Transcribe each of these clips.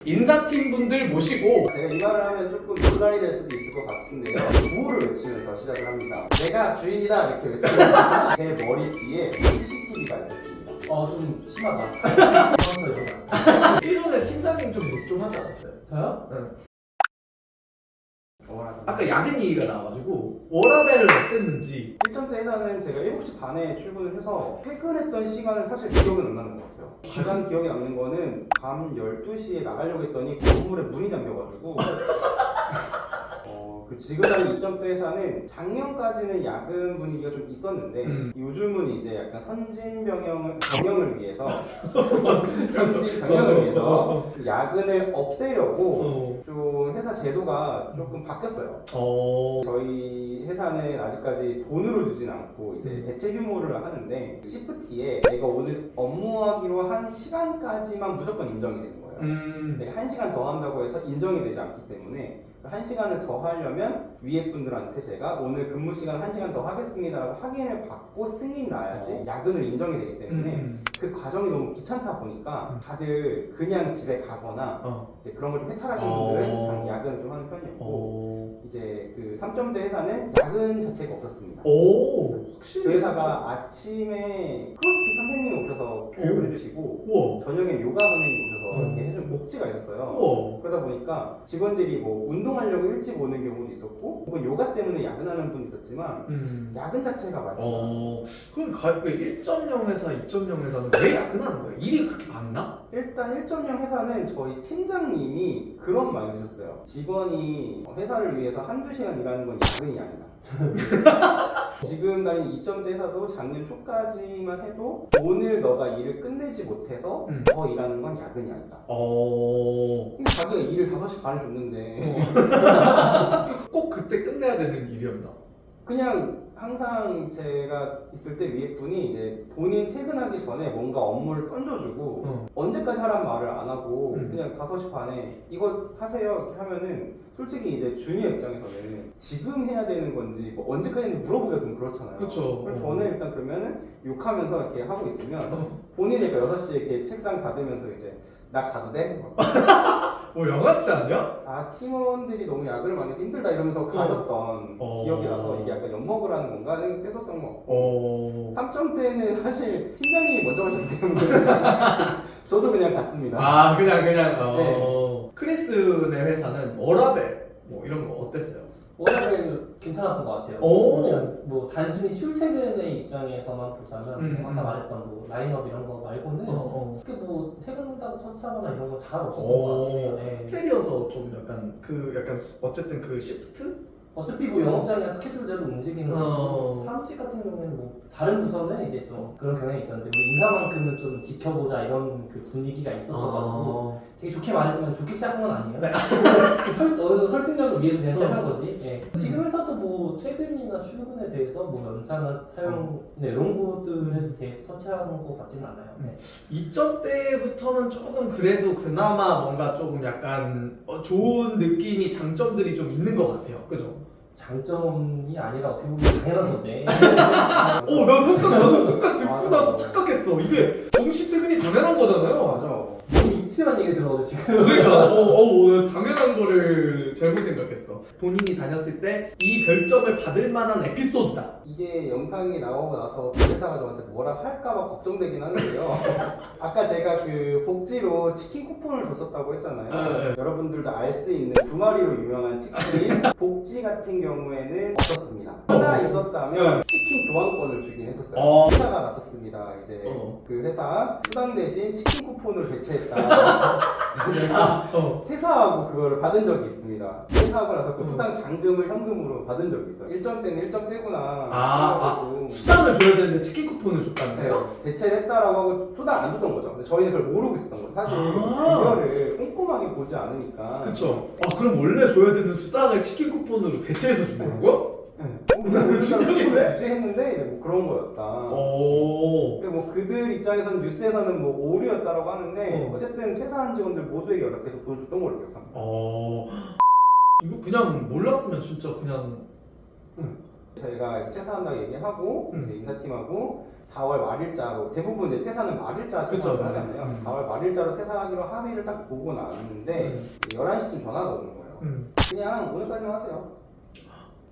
인사팀 분들 모시고 제가 이 말을 하면 조금 논란이 될 수도 있을 것 같은데요. 구호를 외치면서 시작을 합니다. 내가 주인이다 이렇게 외치면서 제 머리 뒤에 CCTV가 있었습니다. 좀 심하다. 일전에 팀장님 좀 하지 않았어요? 저요? 응. 워낙 아까 야근 얘기가 나와가지고 워라벨을 어땠는지. 일정 때 회사는 제가 7시 반에 출근을 해서 퇴근했던 시간을 사실 기억은 안 나는 것 같아요. 가장 기억에 남는 거는 밤 12시에 나가려고 했더니 건물에 문이 잠겨가지고 그 지금 다니는 이점대 회사는 작년까지는 야근 분위기가 좀 있었는데 요즘은 이제 약간 병영을 위해서 병영을 위해서 야근을 없애려고 좀 회사 제도가 조금 바뀌었어요. 저희 회사는 아직까지 돈으로 주진 않고 이제 대체 휴무를 하는데 시프트에 내가 오늘 업무하기로 한 시간까지만 무조건 인정이 되는 거예요. 내가 1시간 더 한다고 해서 인정이 되지 않기 때문에 1시간을 더 하려면 위에 분들한테 제가 오늘 근무 시간 1시간 더 하겠습니다라고 확인을 받고 승인이 나야지 야근을 인정이 되기 때문에 그 과정이 너무 귀찮다 보니까 다들 그냥 집에 가거나 이제 그런 걸 좀 해탈하신 분들은 그냥 야근을 좀 하는 편이었고 이제 그 3점대 회사는 야근 자체가 없었습니다. 확실히 그 회사가 아침에 크로스핏 선생님이 오셔서 교육을 해주시고 우와. 저녁에 요가 선생님이 오셔서 이렇게 해주는 복지가 있었어요. 우와. 그러다 보니까 직원들이 뭐 운동하려고 일찍 오는 경우도 있었고 혹은 요가 때문에 야근하는 분이 있었지만 야근 자체가 많지 않아요. 그럼 그 1.0회사, 2.0회사는 왜 야근하는 거예요? 일이 그렇게 많나? 일단 1.0 회사는 저희 팀장님이 그런 말을 해주셨어요. 직원이 회사를 위해서 한두 시간 일하는 건 야근이 아니다. 지금 다니는 2점대 회사도 작년 초까지만 해도 오늘 너가 일을 끝내지 못해서 더 일하는 건 야근이 아니다. 근데 자기가 일을 5시 반에 줬는데 꼭 그때 끝내야 되는 일이었나? 그냥 항상 제가 있을 때 위에 분이 이제 본인 퇴근하기 전에 뭔가 업무를 던져주고 언제까지 하란 말을 안 하고 그냥 5시 반에 이거 하세요 이렇게 하면은 솔직히 이제 주니어 입장에서는 지금 해야 되는 건지 뭐 언제까지는 물어보기가 좀 그렇잖아요. 그쵸. 그래서 저는 일단 그러면은 욕하면서 이렇게 하고 있으면 본인이 6시에 이렇게 책상 닫으면서 이제 나 가도 돼? 뭐 영화치 않냐? 팀원들이 너무 야근을 많이 해서 힘들다 이러면서 가렸던 기억이 나서 이게 약간 엿먹으라는 건가는 떼었던 것 같고 3점대는 사실 팀장님이 먼저 가셨기 때문에 저도 그냥 갔습니다. 그냥 네. 크리스네 회사는 워라벨 뭐 이런 거 어땠어요? 워라벨 괜찮았던 것 같아요. 뭐 단순히 출퇴근의 입장에서만 보자면 아까 말했던 뭐 라인업 이런 거 말고는 특히 뭐 퇴근한다고 터치하거나 이런 거 잘 없었던 것 같아요. 네. 호텔이어서 좀 약간 어쨌든 그 시프트? 어차피 뭐 영업장이나 스케줄대로 움직이는 거고 사무직 같은 경우에는 뭐 다른 부서는 이제 좀 그런 경향이 있었는데 우리 인사만큼은 좀 지켜보자 이런 그 분위기가 있었어가지고 되게 좋게 말해주면 좋게 시작한 건 아니에요. 어느 설득력을 위해서 그냥 시작한 거지. 예. 지금 회사도 뭐 퇴근이나 출근에 대해서 뭐 연차나 사용 이런 것들에 대해서 터치하는 것 같지는 않아요. 네. 2점 때부터는 조금 그래도 그나마 뭔가 조금 약간 좋은 느낌이 장점들이 좀 있는 것 같아요. 그죠? 장점이 아니라 어떻게 보면 당연한 건데. 나도 순간 듣고 맞아. 나서 착각했어. 이게 정시 퇴근이 당연한 거잖아요. 맞아. 너무 익스트림한 얘기 들어가지고 지금. 그러니까 당연한 거를 잘못 생각했어. 본인이 다녔을 때 이 별점을 받을 만한 에피소드다. 이게 영상이 나오고 나서 그 회사가 저한테 뭐라 할까봐 걱정되긴 하는데요. 아까 제가 그 복지로 치킨 쿠폰을 줬었다고 했잖아요. 여러분들도 알 수 있는 두 마리로 유명한 치킨 복지 같은 경우에는 없었습니다. 하나 있었다면 치킨 교환권을 주긴 했었어요. 회사가 나섰습니다. 이제 그 회사 수당 대신 치킨 쿠폰으로 대체했다. 내가 퇴사하고 그거를 받은 적이 있습니다. 퇴사하고 나서 그 수당 잔금을 현금으로 받은 적이 있어요. 1점 때는 1점 때구나. 수당을 줘야 되는데 치킨 쿠폰을 줬다는데요? 네, 대체를 했다라고 하고 초당 안 줬던 거죠. 근데 저희는 그걸 모르고 있었던 거죠. 사실 비결을 꼼꼼하게 보지 않으니까. 그쵸. 그럼 원래 줘야 되는 수당을 치킨 쿠폰으로 대체해서 주는 거야? 우리가 진짜인데? 주제했는데 이제 뭐 그런 거였다. 그리고 뭐 그들 입장에서는 뉴스에서는 뭐 오류였다라고 하는데 어쨌든 퇴사한 직원들 모두에게 연락해서 돈을 줬던 걸로 기억합니다. 이거 그냥 몰랐으면 진짜 그냥 저희가 이제 퇴사한다고 얘기하고 이제 인사팀하고 4월 말일자로 대부분 이제 퇴사는 말일자 그쵸, 퇴사를 하잖아요. 4월 말일자로 퇴사하기로 합의를 딱 보고 나왔는데 11시쯤 전화가 오는 거예요. 그냥 오늘까지만 하세요.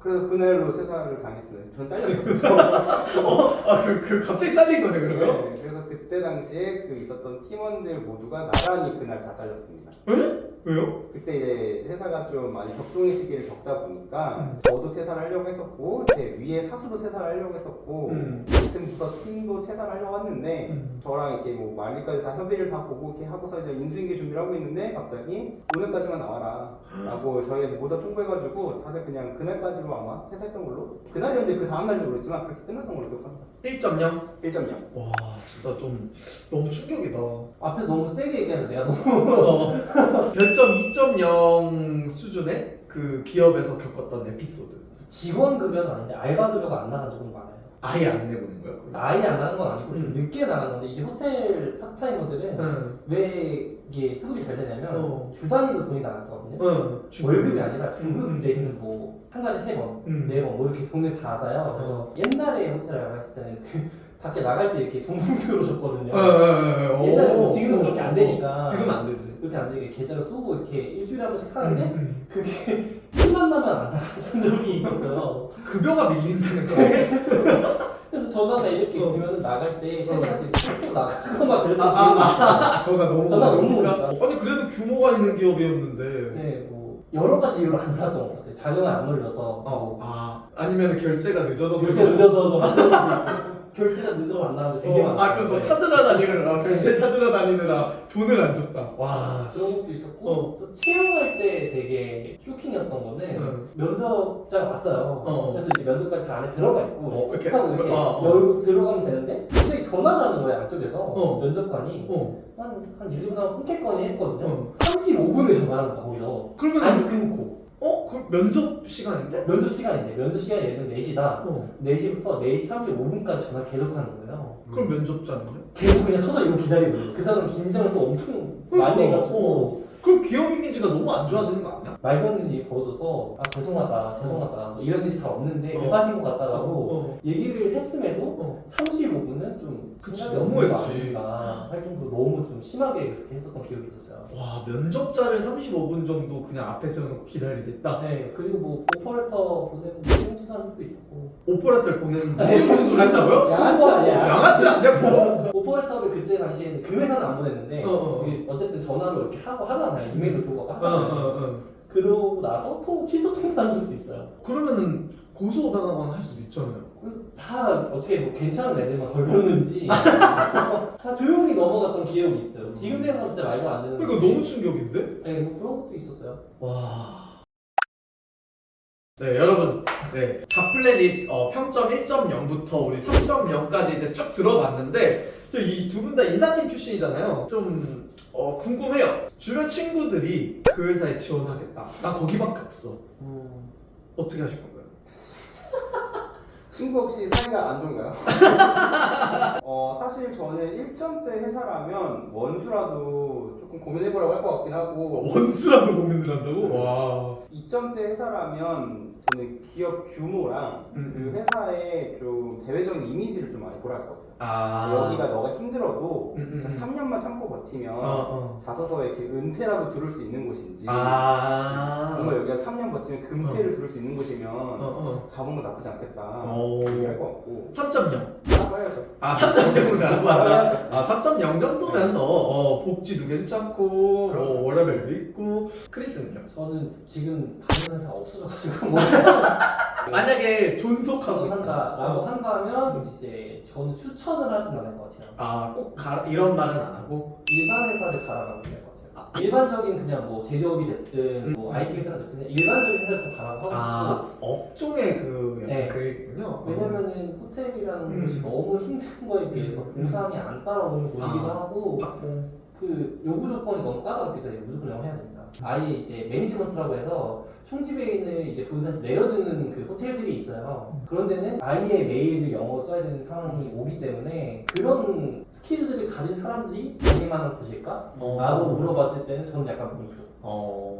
그래서 그날로 퇴사를 당했어요. 전 잘렸어요. 그 갑자기 잘린 거네 그러면? 네, 그래서 그때 당시에 그 있었던 팀원들 모두가 나란히 그날 다 잘렸습니다. 왜요? 그때 이제 회사가 좀 많이 격동의 시기를 겪다 보니까 저도 퇴사를 하려고 했었고 제 위에 사수도 퇴사를 하려고 했었고 같은 부서 팀도 퇴사를 하려고 했는데 저랑 이렇게 뭐 말일까지 다 협의를 다 보고 이렇게 하고서 이제 인수인계 준비를 하고 있는데 갑자기 오늘까지만 나와라 라고 저희한테 모두 통보해가지고 다들 그냥 그날까지로 아마 퇴사했던 걸로 그날이었는데 그 다음날인지 모르겠지만 그렇게 끝났던 걸로 기억합니다. 1.0? 1.0. 와 진짜 좀 너무 충격이다. 앞에서 너무 세게 얘기하는데 내가 너무 별점 2.0 수준의 그 기업에서 겪었던 에피소드. 직원 급여는 아닌데 알바 급여가 안 나간 적은 많아요. 아예 안 내보는 거야? 그럼? 아예 안 나간 건 아니고 좀 늦게 나간 건데 이제 호텔 파트타이머들은 왜 이게 수급이 잘 되냐면 주 단위로 돈이 나갔거든요. 월급이 아니라 주급 내지는 뭐 한 달에 3번, 4번 뭐 이렇게 돈을 받아요. 그래서 옛날에 호텔 알바했을 때는 그 밖에 나갈 때 이렇게 돈 봉투로 줬거든요. 옛날에 뭐 지금은 그렇게 안 되니까. 지금은 안 되지. 그렇게 안 되게 계좌로 쏘고 이렇게 일주일에 한 번씩 하는데 그게 힘만 나면 안 나갔던 적이 있었어요. 급여가 밀린다는 거야? 그래서 전화가 이렇게 있으면 나갈 때 퇴근할 때 나가고 막 그랬던 전화 너무 전화 너무 오니까? 오니까. 아니 그래도 규모가 있는 기업이었는데. 네, 뭐 여러 가지 이유로 안 나왔던 것 같아요. 자금을 안 올려서 아니면 결제가 늦어져서. 결제 늦어서 결제가 늦어서 안 나왔는데 되게 많아요. 그래서 너 찾으러 다니느라 결제 찾으러 다니느라 돈을 안 줬다. 와. 그런 것도 있었고 또 채용할 때 되게 쇼킹이었던 거는 면접자가 왔어요. 그래서 이제 면접까지 다 안에 들어가 있고 이렇게 하고 이렇게 열고 들어가면 되는데 갑자기 전화를 하는 거예요 안쪽에서 면접관이 한 1, 2분 하면 컨택건이 했거든요. 35분을 전화하는 거야 거기서. 그러면 안 끊고. 그 면접 시간인데? 면접 시간인데 면접 시간이 예를 들면 4시다. 4시부터 4시 35분까지 전화 계속 하는 거예요. 그럼 면접자는요? 계속 그냥 서서 이거 기다리고 있어요. 그 사람 긴장을 또 엄청 많이 해가지고 그럼 기업 이미지가 너무 안 좋아지는 거 아니야? 말도 안 되는 일이 벌어져서 죄송하다 뭐 이런 일이 잘 없는데 급하신 것 같다라고 얘기를 했음에도 35분은 좀 그치, 생각이 없는 거 너무했지. 아닌가 할 정도로 너무 좀 심하게 그렇게 했었던 기억이 있었어요. 와 면접자를 35분 정도 그냥 앞에 세워놓고 기다리겠다? 네, 그리고 뭐 오퍼레터 보내고 시험 사람도 있었고 오퍼레터를 보내는데 시험 추수를 했다고요? 양아치 아니야? 양아치 아니야 뭐? 오퍼레터를 그때 당시에는 그 회사는 안 보냈는데 이게 어쨌든 전화로 이렇게 하고 하잖아요. 이메일로 주고 하잖아요. 그러고 나서 취소 통보한 적도 있어요. 그러면은 고소당하거나 할 수도 있잖아요. 다 어떻게 뭐 괜찮은 애들만 걸렸는지 다 조용히 넘어갔던 기억이 있어요. 지금 생각하면 진짜 말도 안 되는. 그러니까 너무 충격인데? 네, 뭐 그런 것도 있었어요. 와. 네 여러분, 네 자플레닛 평점 1.0부터 우리 3.0까지 이제 쭉 들어봤는데 이 두 분 다 인사팀 출신이잖아요. 좀 궁금해요. 주변 친구들이 그 회사에 지원하겠다. 나 거기밖에 없어. 어떻게 하실 건가요? 친구 혹시 사이가 안 좋은가요? 사실 저는 1점대 회사라면 원수라도 조금 고민해보라고 할 것 같긴 하고 원수라도 고민을 한다고? 와. 2점대 회사라면 저는 기업 규모랑 그 회사의 좀 대외적인 이미지를 좀 많이 보라 할 것 같아요. 여기가 너가 힘들어도 3년만 참고 버티면 자소서에 그 은퇴라도 들을 수 있는 곳인지 정말 여기가 3년 버티면 금퇴를 들을 수 있는 곳이면 가본 거 나쁘지 않겠다 얘기할 것 같고 3.0 알아봐야죠. 3.0을 가라고 한다. 3.0 정도면 복지도 괜찮고 월요일도 있고. 크리스는요? 저는 지금 다른 회사가 없어져가지고 뭐 만약에 존속하고 한다라고 한다면 이제 저는 추천을 하진 않을 것 같아요. 꼭 가라 이런 말은 안 하고 일반 회사를 가라고 할 것 같아요. 일반적인 그냥 뭐 제조업이 됐든 뭐 IT 회사가 됐든 일반적인 회사를 다 가라고 하고 싶고 업종의 그 네. 그 얘기군요. 왜냐면은 호텔이라는 곳이 너무 힘든 거에 비해서 보상이 안 따라오는 곳이기도 하고 그 요구 조건이 너무 까다롭기 때문에 무조건 영어 해야 됩니다. 아예 이제 매니지먼트라고 해서 총지배인을 이제 본사에서 내려주는 그 호텔들이 있어요. 그런 데는 아예 매일 영어 써야 되는 상황이 오기 때문에 그런 스킬들을 가진 사람들이 여기만한 곳일까? 라고 물어봤을 때는 저는 약간 물음표.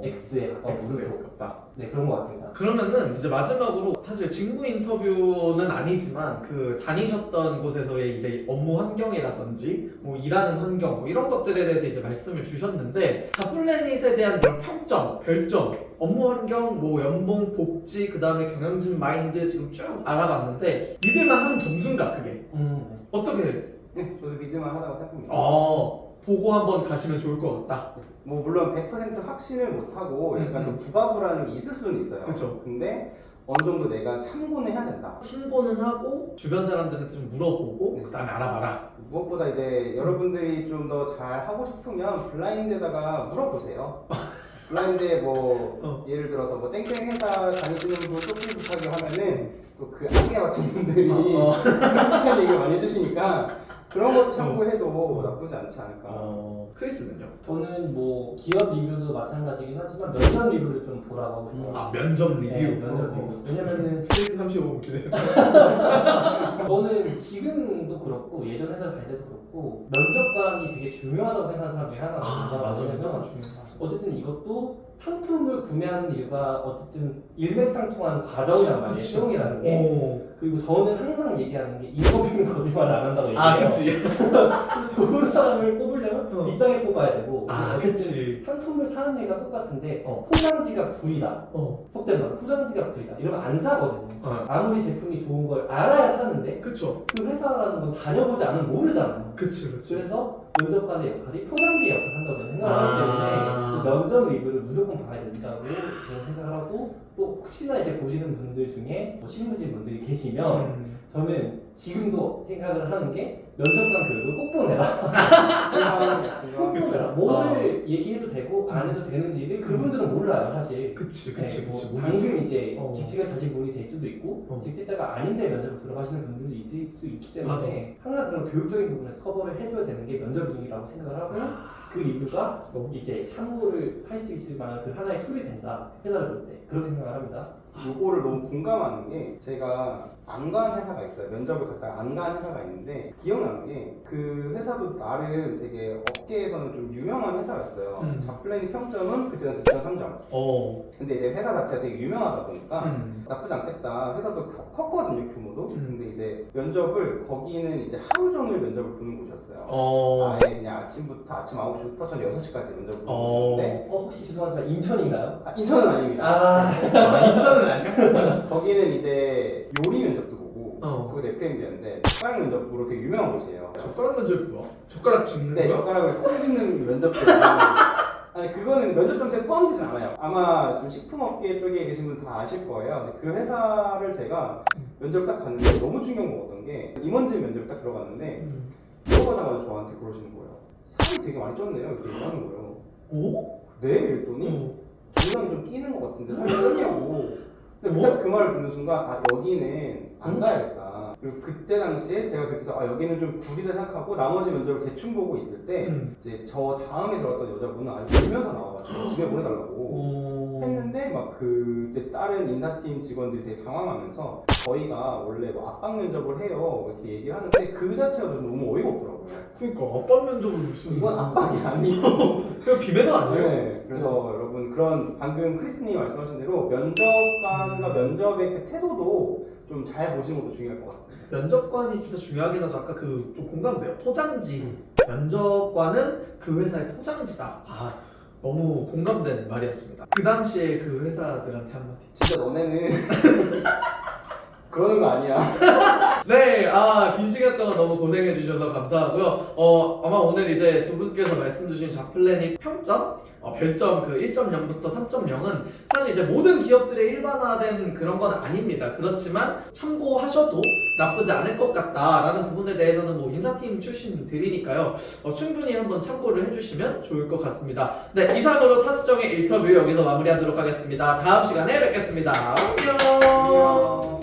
X에 가까운 물음표. 가깝다. 네, 그런 것 같습니다. 그러면은 이제 마지막으로 사실 직무 인터뷰는 아니지만 그 다니셨던 곳에서의 이제 업무 환경이라든지 뭐 일하는 환경 뭐 이런 것들에 대해서 이제 말씀을 주셨는데 자플래닛에 대한 그런 평점, 별점, 업무 환경, 뭐 연봉, 복지, 그 다음에 경영진 마인드 지금 쭉 알아봤는데 믿을만한 점수인가 그게? 어떻게? 네, 저도 믿을만 하다고 생각합니다. 보고 한번 가시면 좋을 것 같다. 뭐 물론 100% 확신을 못하고 약간 좀 부가불안이 게 있을 수는 있어요. 그쵸. 근데 어느 정도 내가 참고는 해야 된다. 참고는 하고 주변 사람들한테 좀 물어보고 네. 그 다음에 알아봐라. 무엇보다 이제 여러분들이 좀 더 잘 하고 싶으면 블라인드에다가 물어보세요. 블라인드에 뭐 예를 들어서 뭐 땡땡 회사 다니시는 분 소개 부탁을 하면은 또 그 악에 맞춘 분들이 그런 식의 얘기를 많이 해주시니까 그런 것도 참고해도 나쁘지 않지 않을까. 크리스는요? 저는 뭐 기업 리뷰도 마찬가지긴 하지만 면접 리뷰를 좀 보라고 하고 싶어요. 면접 리뷰? 네, 면접 리뷰. 왜냐면은 크리스 35분 기대요. 저는 지금도 그렇고 예전 회사 다닐 때도 그렇고 면접관이 되게 중요하다고 생각하는 사람 중에 하나거든요. 맞아. 왜냐면 면접관 중요하죠. 어쨌든 이것도 상품을 구매하는 이유가 어쨌든 일맥상통하는 과정이란 말이에요. 시험이라는 게. 그리고 저는 항상 얘기하는 게 인터뷰는 거짓말 안 한다고 얘기해요. 그치. 좋은 사람을 뽑으려면 비싸게 뽑아야 되고 그치. 상품을 사는 애가 똑같은데 포장지가 구리다. 속된 말로 포장지가 구리다. 이러면 안 사거든요. 아무리 제품이 좋은 걸 알아야 사는데 그쵸. 그 회사라는 건 다녀보지 않으면 모르잖아요. 그치. 그래서 면접관의 역할이 포장지 역할을 한다고 저는 생각하기 때문에 그 면접 리뷰를 무조건 봐야 된다고 저는 생각을 하고 또 혹시나 이제 보시는 분들 중에 뭐 실무진 분들이 계시면 저는 지금도 생각을 하는 게 면접관 교육을 꼭 보내라. 꼭 보내라. 뭐를 얘기해도 되고 안 해도 되는지를 그분들은 몰라요 사실. 그치. 뭐 방금 이제 어. 직책을 가진 분이 될 수도 있고 직책자가 아닌데 면접을 들어가시는 분들도 있을 수 있기 때문에 항상 그런 교육적인 부분에서 커버를 해줘야 되는 게 면접 리뷰라고 생각을 하고 그 리뷰가 이제 참고를 할 수 있을 만한 그 하나의 툴이 된다. 회사를 볼 때 그렇게 생각을 합니다. 요거를 너무 공감하는 게 제가 안 간 회사가 있어요. 면접을 갔다가 안 간 회사가 있는데 기억나는 게 그 회사도 나름 되게 업계에서는 좀 유명한 회사였어요. 자플래닛 평점은 그때 당시 2.3점. 근데 이제 회사 자체가 되게 유명하다 보니까 나쁘지 않겠다. 회사도 컸거든요, 규모도. 근데 이제 면접을 거기는 이제 하루 종일 면접을 보는 곳이었어요. 아예 그냥 아침부터 아침 9시부터 저녁 6시까지 면접을 보는 곳이었는데 혹시 죄송하지만 인천인가요? 인천은 아닙니다. 인천은 아니야? 거기는 이제 요리 면접도 보고 그것도 FMB였는데 젓가락 면접으로 되게 유명한 곳이에요. 젓가락 면접이 뭐야? 젓가락 짚는 네, 거야? 젓가락으로 콩 짚는 면접도 아니 그거는 면접 점수에 포함되진 않아요. 아마 좀 식품업계 쪽에 계신 분 다 아실 거예요. 근데 그 회사를 제가 면접 딱 갔는데 너무 충격 먹었던 게 임원진 면접 딱 들어갔는데 들어가자마자 저한테 그러시는 거예요. 살이 되게 많이 쪘네요. 이렇게 얘기하는 거예요. 네? 이랬더니 정량이 좀 끼는 것 같은데 살이 쪘냐고. 근데 딱 그 말을 듣는 순간 여기는 안 가야겠다. 그리고 그때 당시에 제가 그래서 여기는 좀 구리다 생각하고 나머지 면접을 대충 보고 있을 때 이제 저 다음에 들어갔던 여자분은 울면서 나와가지고 집에 보내달라고 했는데 막 그때 다른 인사팀 직원들이 되게 당황하면서 저희가 원래 뭐 압박 면접을 해요 이렇게 얘기를 하는데 그 자체가 좀 너무 어이가 없더라고요. 그러니까 압박 면접을 무슨 이건 압박이 아니고 그냥 비매너 아니에요? 네, 그래서 여러분 그런 방금 크리스님이 말씀하신 대로 면접관과 면접의 그 태도도 좀 잘 보시는 것도 중요할 것 같습니다. 면접관이 진짜 중요하긴 하죠. 아까 그 좀 공감돼요. 포장지. 면접관은 그 회사의 포장지다. 너무 공감되는 말이었습니다. 그 당시에 그 회사들한테 한마디. 진짜 너네는 그러는 거 아니야. 네, 긴 시간 동안 너무 고생해주셔서 감사하고요. 아마 오늘 이제 두 분께서 말씀 주신 자플래닛 평점, 별점 그 1.0부터 3.0은 사실 이제 모든 기업들의 일반화된 그런 건 아닙니다. 그렇지만 참고하셔도 나쁘지 않을 것 같다라는 부분에 대해서는 뭐 인사팀 출신들이니까요. 충분히 한번 참고를 해주시면 좋을 것 같습니다. 네, 이상으로 타스정의 인터뷰 여기서 마무리하도록 하겠습니다. 다음 시간에 뵙겠습니다. 안녕.